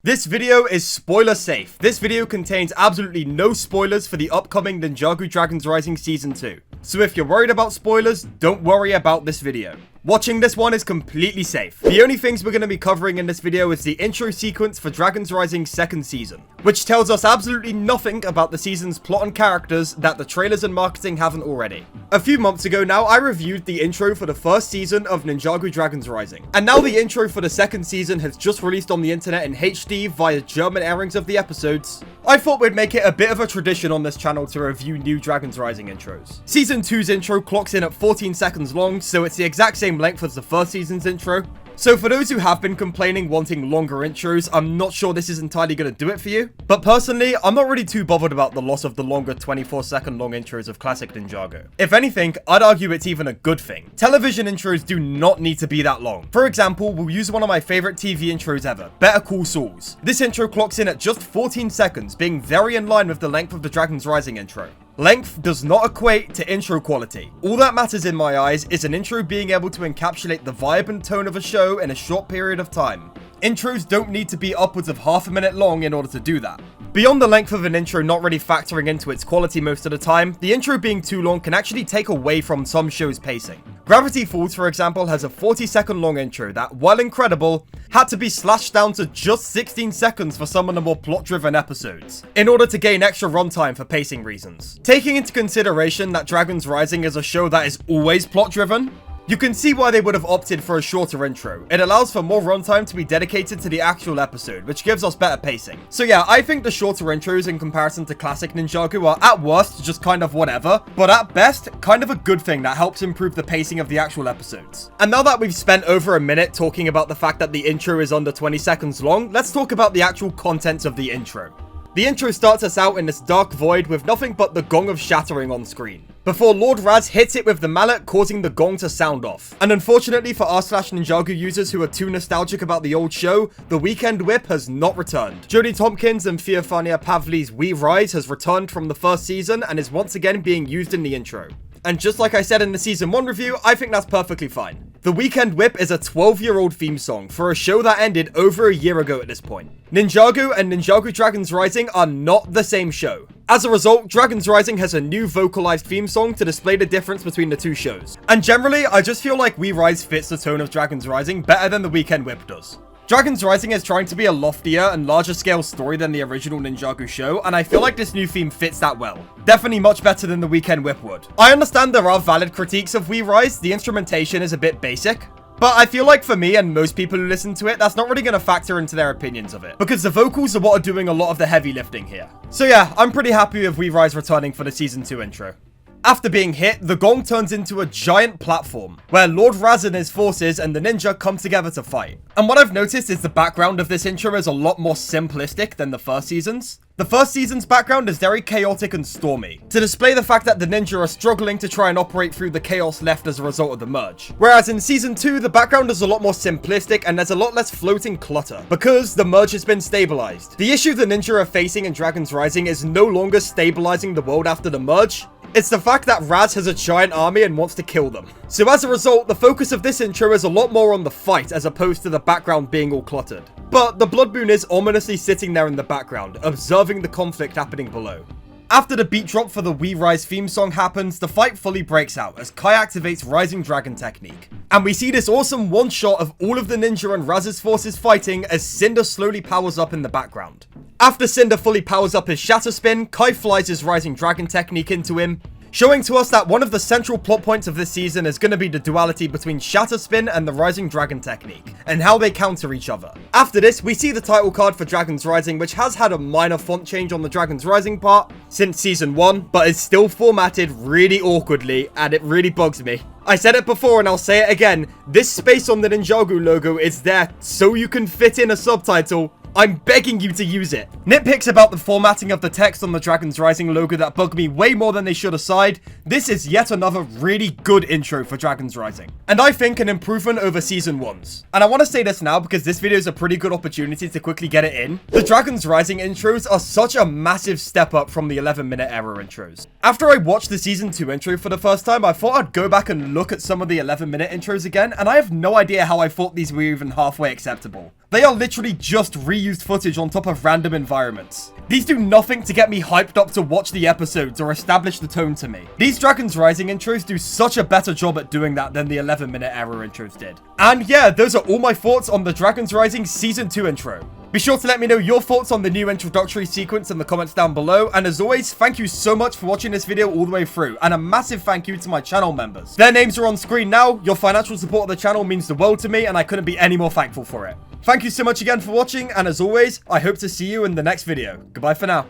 This video is spoiler safe. This video contains absolutely no spoilers for the upcoming Ninjago Dragons Rising Season 2. So if you're worried about spoilers, don't worry about this video. Watching this one is completely safe. The only things we're going to be covering in this video is the intro sequence for Dragons Rising's second season, which tells us absolutely nothing about the season's plot and characters that the trailers and marketing haven't already. A few months ago now, I reviewed the intro for the first season of Ninjago Dragons Rising, and now the intro for the second season has just released on the internet in HD via German airings of the episodes. I thought we'd make it a bit of a tradition on this channel to review new Dragons Rising intros. Season 2's intro clocks in at 14 seconds long, so it's the exact same length as the first season's intro. So for those who have been complaining wanting longer intros, I'm not sure this is entirely going to do it for you. But personally, I'm not really too bothered about the loss of the longer 24-second long intros of classic Ninjago. If anything, I'd argue it's even a good thing. Television intros do not need to be that long. For example, we'll use one of my favorite TV intros ever, Better Call Saul's. This intro clocks in at just 14 seconds, being very in line with the length of the Dragons Rising intro. Length does not equate to intro quality. All that matters in my eyes is an intro being able to encapsulate the vibe and tone of a show in a short period of time. Intros don't need to be upwards of half a minute long in order to do that. Beyond the length of an intro not really factoring into its quality most of the time, the intro being too long can actually take away from some shows' pacing. Gravity Falls, for example, has a 40-second long intro that, while incredible, had to be slashed down to just 16 seconds for some of the more plot-driven episodes, in order to gain extra runtime for pacing reasons. Taking into consideration that Dragons Rising is a show that is always plot-driven, you can see why they would have opted for a shorter intro. It allows for more runtime to be dedicated to the actual episode, which gives us better pacing. So yeah, I think the shorter intros in comparison to classic Ninjago are at worst just kind of whatever, but at best, kind of a good thing that helps improve the pacing of the actual episodes. And now that we've spent over a minute talking about the fact that the intro is under 20 seconds long, let's talk about the actual contents of the intro. The intro starts us out in this dark void with nothing but the gong of shattering on screen, before Lord Raz hits it with the mallet, causing the gong to sound off. And unfortunately for r/Ninjago users who are too nostalgic about the old show, the Weekend Whip has not returned. Jodie Tompkins and Theophania Pavli's We Rise has returned from the first season and is once again being used in the intro. And just like I said in the Season 1 review, I think that's perfectly fine. The Weekend Whip is a 12-year-old theme song for a show that ended over a year ago at this point. Ninjago and Ninjago Dragons Rising are not the same show. As a result, Dragons Rising has a new vocalized theme song to display the difference between the two shows. And generally, I just feel like We Rise fits the tone of Dragons Rising better than the Weekend Whip does. Dragons Rising is trying to be a loftier and larger scale story than the original Ninjago show, and I feel like this new theme fits that well. Definitely much better than the Weekend Whip would. I understand there are valid critiques of We Rise, the instrumentation is a bit basic, but I feel like for me and most people who listen to it, that's not really going to factor into their opinions of it, because the vocals are what are doing a lot of the heavy lifting here. So yeah, I'm pretty happy with We Rise returning for the Season 2 intro. After being hit, the gong turns into a giant platform, where Lord Raz and his forces and the ninja come together to fight. And what I've noticed is the background of this intro is a lot more simplistic than the first season's. The first season's background is very chaotic and stormy, to display the fact that the ninja are struggling to try and operate through the chaos left as a result of the merge. Whereas in Season 2, the background is a lot more simplistic and there's a lot less floating clutter, because the merge has been stabilized. The issue the ninja are facing in Dragons Rising is no longer stabilizing the world after the merge. It's the fact that Raz has a giant army and wants to kill them. So as a result, the focus of this intro is a lot more on the fight as opposed to the background being all cluttered. But the Blood Moon is ominously sitting there in the background, observing the conflict happening below. After the beat drop for the We Rise theme song happens, the fight fully breaks out as Kai activates Rising Dragon technique. And we see this awesome one shot of all of the ninja and Raz's forces fighting as Cinder slowly powers up in the background. After Cinder fully powers up his Shatter Spin, Kai flies his Rising Dragon technique into him, showing to us that one of the central plot points of this season is going to be the duality between Shatter Spin and the Rising Dragon technique, and how they counter each other. After this, we see the title card for Dragons Rising, which has had a minor font change on the Dragons Rising part since Season 1, but is still formatted really awkwardly, and it really bugs me. I said it before and I'll say it again, this space on the Ninjago logo is there so you can fit in a subtitle. I'm begging you to use it. Nitpicks about the formatting of the text on the Dragons Rising logo that bug me way more than they should aside, this is yet another really good intro for Dragons Rising. And I think an improvement over Season 1's. And I want to say this now because this video is a pretty good opportunity to quickly get it in. The Dragons Rising intros are such a massive step up from the 11-minute era intros. After I watched the Season 2 intro for the first time, I thought I'd go back and look at some of the 11-minute intros again, and I have no idea how I thought these were even halfway acceptable. They are literally just reused reused footage on top of random environments. These do nothing to get me hyped up to watch the episodes or establish the tone to me. These Dragons Rising intros do such a better job at doing that than the 11-minute era intros did. And yeah, those are all my thoughts on the Dragons Rising Season 2 intro. Be sure to let me know your thoughts on the new introductory sequence in the comments down below, and as always, thank you so much for watching this video all the way through, and a massive thank you to my channel members. Their names are on screen now. Your financial support of the channel means the world to me, and I couldn't be any more thankful for it. Thank you so much again for watching, and as always, I hope to see you in the next video. Goodbye for now.